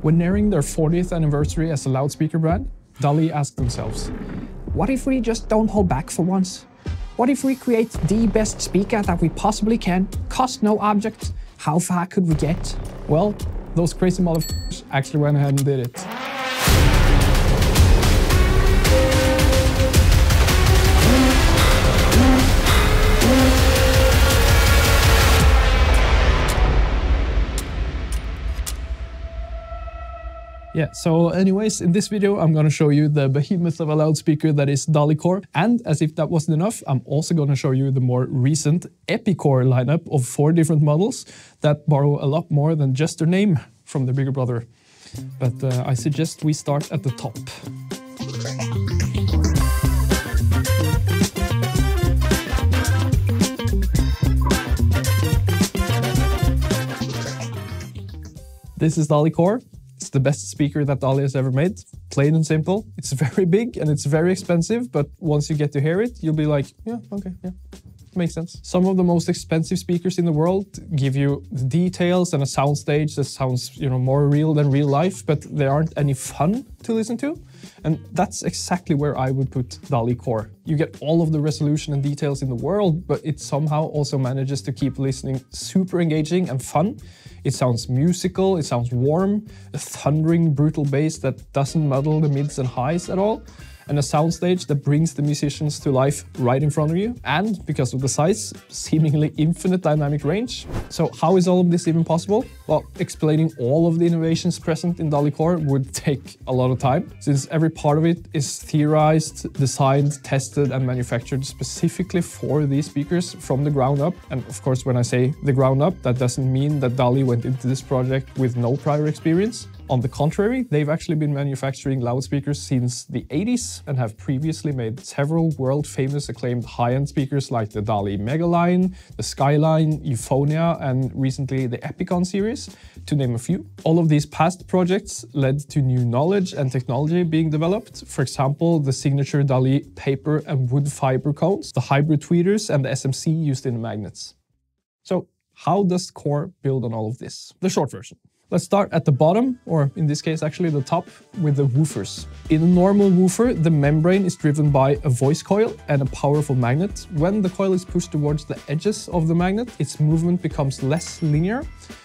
When nearing their 40th anniversary as a loudspeaker brand, DALI asked themselves, what if we just don't hold back for once? What if we create the best speaker that we possibly can, cost no object? How far could we get? Well, those crazy motherfuckers actually went ahead and did it. Yeah, so anyways, in this video, I'm gonna show you the behemoth of a loudspeaker that is DALI Kore. And as if that wasn't enough, I'm also gonna show you the more recent Epikore lineup of 4 different models that borrow a lot more than just their name from their bigger brother. But I suggest we start at the top. This is DALI Kore. It's the best speaker that DALI has ever made, plain and simple. It's very big and it's very expensive, but once you get to hear it, you'll be like, yeah, okay, yeah, makes sense. Some of the most expensive speakers in the world give you the details and a soundstage that sounds, more real than real life, but they aren't any fun to listen to. And that's exactly where I would put DALI Kore. You get all of the resolution and details in the world, but it somehow also manages to keep listening super engaging and fun. It sounds musical, it sounds warm, a thundering, brutal bass that doesn't muddle the mids and highs at all, and a soundstage that brings the musicians to life right in front of you, and because of the size, seemingly infinite dynamic range. So how is all of this even possible? Well, explaining all of the innovations present in DALI Kore would take a lot of time, since every part of it is theorized, designed, tested, and manufactured specifically for these speakers from the ground up. And of course, when I say the ground up, that doesn't mean that DALI went into this project with no prior experience. On the contrary, they've actually been manufacturing loudspeakers since the 80s and have previously made several world-famous acclaimed high-end speakers like the DALI Megaline, the Skyline, Euphonia, and recently the Epikore-Serie, to name a few. All of these past projects led to new knowledge and technology being developed. For example, the signature DALI paper and wood fiber cones, the hybrid tweeters, and the SMC used in the magnets. So how does Kore build on all of this? The short version. Let's start at the bottom, or in this case actually the top, with the woofers. In a normal woofer, the membrane is driven by a voice coil and a powerful magnet. When the coil is pushed towards the edges of the magnet, its movement becomes less linear,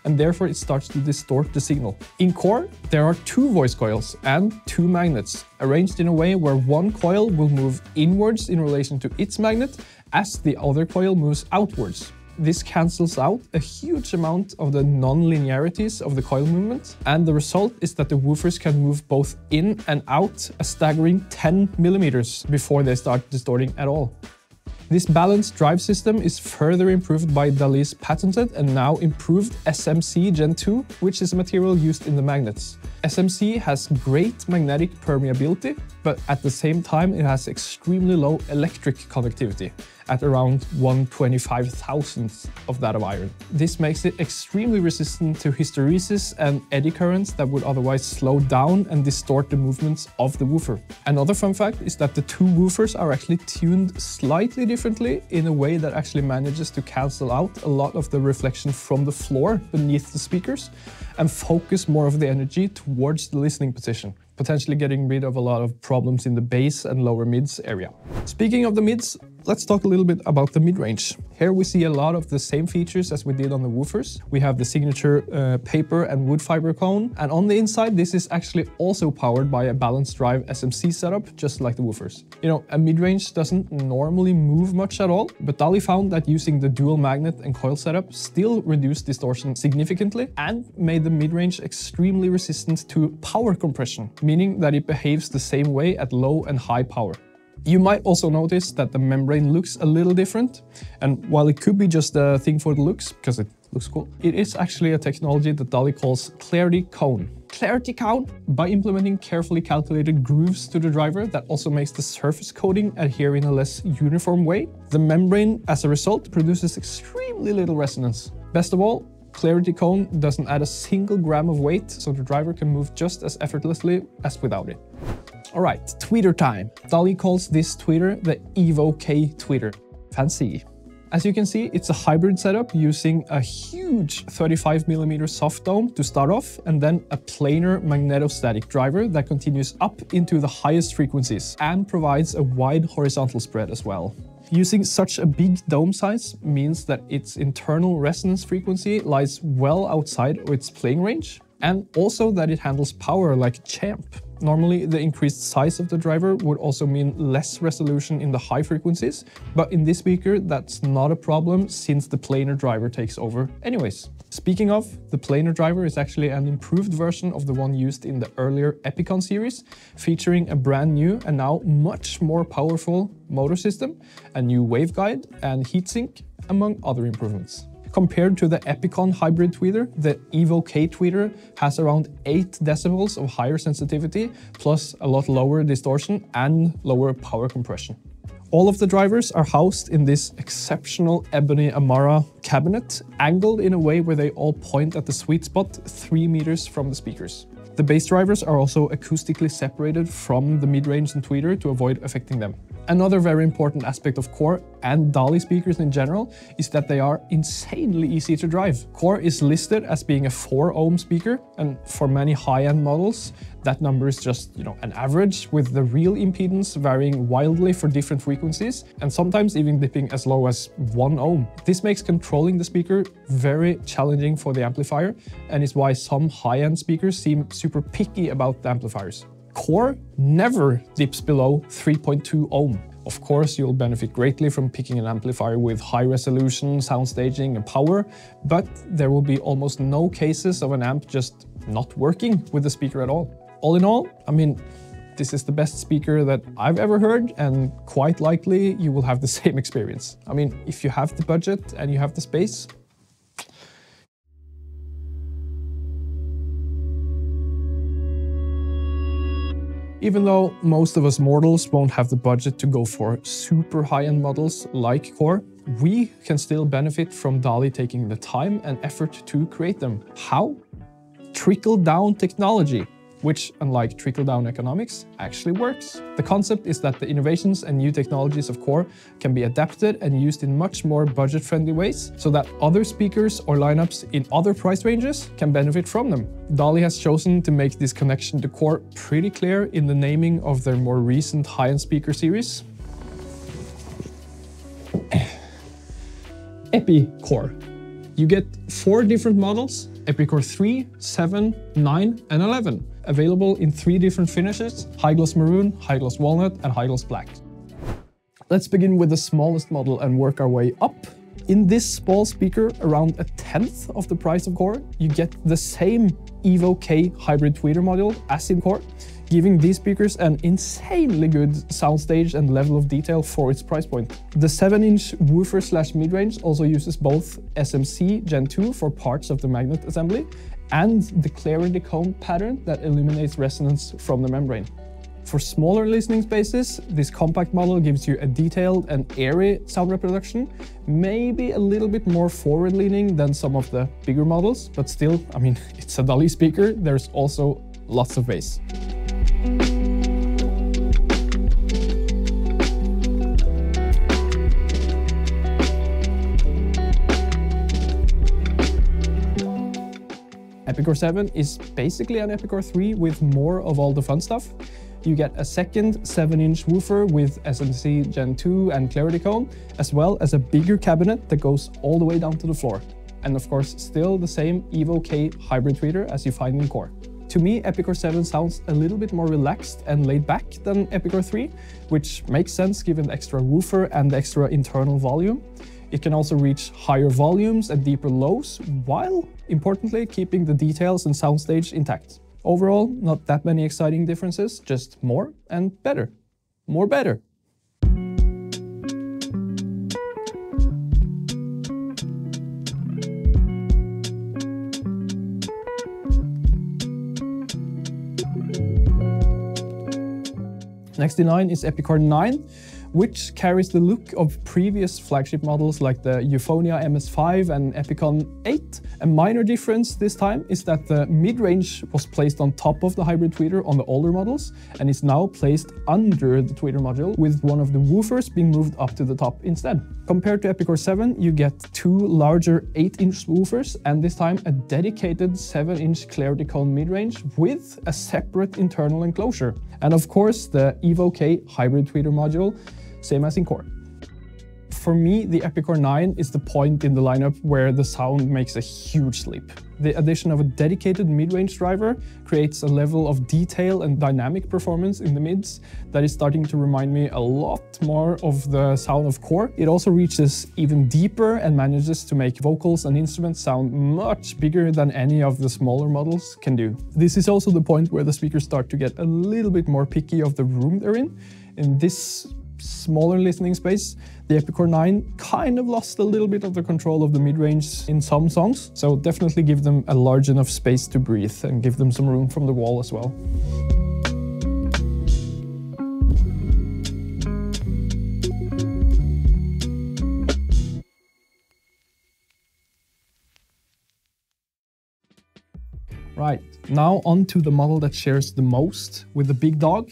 and therefore it starts to distort the signal. In Kore, there are 2 voice coils and 2 magnets, arranged in a way where one coil will move inwards in relation to its magnet, as the other coil moves outwards. This cancels out a huge amount of the non-linearities of the coil movement, and the result is that the woofers can move both in and out a staggering 10 millimeters before they start distorting at all. This balanced drive system is further improved by DALI's patented and now improved SMC Gen 2, which is a material used in the magnets. SMC has great magnetic permeability, but at the same time it has extremely low electric conductivity, at around 1/25,000th of that of iron. This makes it extremely resistant to hysteresis and eddy currents that would otherwise slow down and distort the movements of the woofer. Another fun fact is that the 2 woofers are actually tuned slightly differently in a way that actually manages to cancel out a lot of the reflection from the floor beneath the speakers and focus more of the energy towards the listening position, potentially getting rid of a lot of problems in the bass and lower mids area. Speaking of the mids, let's talk a little bit about the mid-range. Here we see a lot of the same features as we did on the woofers. We have the signature paper and wood fiber cone, and on the inside this is actually also powered by a balanced drive SMC setup, just like the woofers. A mid-range doesn't normally move much at all, but DALI found that using the dual magnet and coil setup still reduced distortion significantly and made the mid-range extremely resistant to power compression, meaning that it behaves the same way at low and high power. You might also notice that the membrane looks a little different, and while it could be just a thing for the looks, because it looks cool, it is actually a technology that DALI calls Clarity Cone. Clarity Cone, by implementing carefully calculated grooves to the driver that also makes the surface coating adhere in a less uniform way, the membrane, as a result, produces extremely little resonance. Best of all, Clarity Cone doesn't add a single gram of weight, so the driver can move just as effortlessly as without it. Alright, tweeter time. DALI calls this tweeter the Evo K tweeter. Fancy. As you can see, it's a hybrid setup using a huge 35mm soft dome to start off, and then a planar magnetostatic driver that continues up into the highest frequencies and provides a wide horizontal spread as well. Using such a big dome size means that its internal resonance frequency lies well outside of its playing range, and also that it handles power like a champ. Normally, the increased size of the driver would also mean less resolution in the high frequencies, but in this speaker, that's not a problem since the planar driver takes over anyways. Speaking of, the planar driver is actually an improved version of the one used in the earlier Epikon series, featuring a brand new and now much more powerful motor system, a new waveguide and heatsink, among other improvements. Compared to the Epikon hybrid tweeter, the Evo K tweeter has around 8 decibels of higher sensitivity, plus a lot lower distortion and lower power compression. All of the drivers are housed in this exceptional ebony Amara cabinet, angled in a way where they all point at the sweet spot 3 meters from the speakers. The bass drivers are also acoustically separated from the mid-range and tweeter to avoid affecting them. Another very important aspect of Kore and DALI speakers in general is that they are insanely easy to drive. Kore is listed as being a 4 ohm speaker, and for many high-end models, that number is just, an average, with the real impedance varying wildly for different frequencies and sometimes even dipping as low as 1 ohm. This makes controlling the speaker very challenging for the amplifier, and is why some high-end speakers seem super picky about the amplifiers. Kore never dips below 3.2 ohm. Of course, you'll benefit greatly from picking an amplifier with high resolution, sound staging and power, but there will be almost no cases of an amp just not working with the speaker at all. All in all, this is the best speaker that I've ever heard, and quite likely you will have the same experience. If you have the budget and you have the space. Even though most of us mortals won't have the budget to go for super high-end models like Kore, we can still benefit from DALI taking the time and effort to create them. How? Trickle-down technology, which, unlike trickle-down economics, actually works. The concept is that the innovations and new technologies of Kore can be adapted and used in much more budget-friendly ways, so that other speakers or lineups in other price ranges can benefit from them. DALI has chosen to make this connection to Kore pretty clear in the naming of their more recent high-end speaker series. Epikore. You get 4 different models: Epikore 3, 7, 9 and 11. Available in 3 different finishes: high gloss maroon, high gloss walnut and high gloss black. Let's begin with the smallest model and work our way up. In this small speaker, around 1/10 of the price of Kore, you get the same Evo K hybrid tweeter module as in Kore, giving these speakers an insanely good soundstage and level of detail for its price point. The 7-inch woofer/mid-range also uses both SMC Gen 2 for parts of the magnet assembly and the clarity cone pattern that eliminates resonance from the membrane. For smaller listening spaces, this compact model gives you a detailed and airy sound reproduction, maybe a little bit more forward-leaning than some of the bigger models, but still, it's a DALI speaker, there's also lots of bass. Epikore 7 is basically an Epikore 3 with more of all the fun stuff. You get a second 7-inch woofer with SMC Gen 2 and clarity cone, as well as a bigger cabinet that goes all the way down to the floor. And of course, still the same Evo K hybrid tweeter as you find in Kore. To me, Epikore 7 sounds a little bit more relaxed and laid back than Epikore 3, which makes sense given the extra woofer and the extra internal volume. It can also reach higher volumes and deeper lows, while, importantly, keeping the details and soundstage intact. Overall, not that many exciting differences, just more and better. More better. Next in line is Epikore 9, which carries the look of previous flagship models like the Euphonia MS5 and Epicon 8. A minor difference this time is that the mid-range was placed on top of the hybrid tweeter on the older models and is now placed under the tweeter module, with one of the woofers being moved up to the top instead. Compared to Epikore 7, you get two larger 8-inch woofers and this time a dedicated 7-inch clarity cone mid-range with a separate internal enclosure. And of course the Evo K hybrid tweeter module, same as in Core. For me, the Epikore 9 is the point in the lineup where the sound makes a huge leap. The addition of a dedicated mid-range driver creates a level of detail and dynamic performance in the mids that is starting to remind me a lot more of the sound of Core. It also reaches even deeper and manages to make vocals and instruments sound much bigger than any of the smaller models can do. This is also the point where the speakers start to get a little bit more picky of the room they're in. In this smaller listening space, the Epikore 9 kind of lost a little bit of the control of the mid-range in some songs, so definitely give them a large enough space to breathe and give them some room from the wall as well. Right, now on to the model that shares the most with the big dog,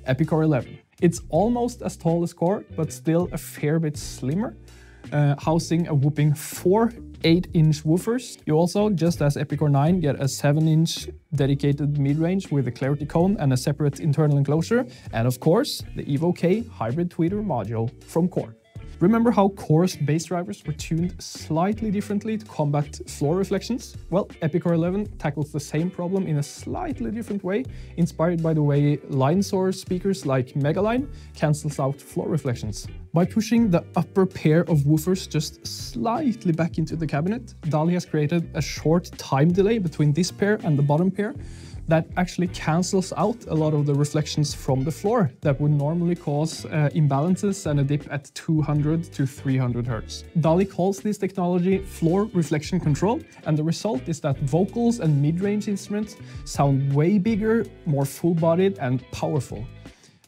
Epikore 11. It's almost as tall as Core, but still a fair bit slimmer, housing a whopping 4 8-inch woofers. You also, just as Epikore 9, get a 7-inch dedicated mid-range with a clarity cone and a separate internal enclosure, and of course, the Evo K hybrid tweeter module from Core. Remember how Core's bass drivers were tuned slightly differently to combat floor reflections? Well, Epikore 11 tackles the same problem in a slightly different way, inspired by the way line source speakers like Megaline cancels out floor reflections. By pushing the upper pair of woofers just slightly back into the cabinet, DALI has created a short time delay between this pair and the bottom pair that actually cancels out a lot of the reflections from the floor that would normally cause imbalances and a dip at 200 to 300 Hz. DALI calls this technology floor reflection control, and the result is that vocals and mid-range instruments sound way bigger, more full-bodied and powerful.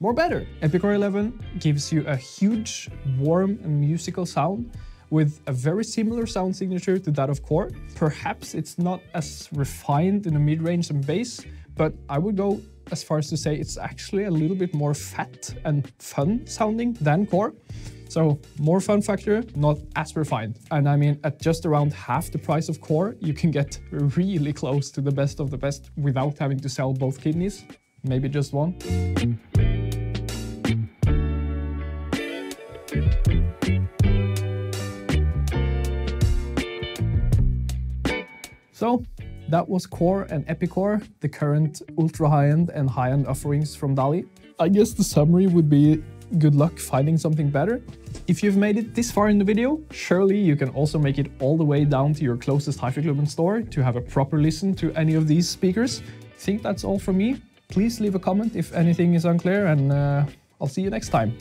More better! Epikore 11 gives you a huge, warm and musical sound with a very similar sound signature to that of Core. Perhaps it's not as refined in the mid-range and bass, but I would go as far as to say it's actually a little bit more fat and fun sounding than Core. So more fun factor, not as refined. And I mean, at just around half the price of Core, you can get really close to the best of the best without having to sell both kidneys, maybe just one. So that was Core and Epikore, the current ultra high-end and high-end offerings from DALI. I guess the summary would be good luck finding something better. If you've made it this far in the video, surely you can also make it all the way down to your closest Hi-Fi Club store to have a proper listen to any of these speakers. I think that's all from me. Please leave a comment if anything is unclear, and I'll see you next time.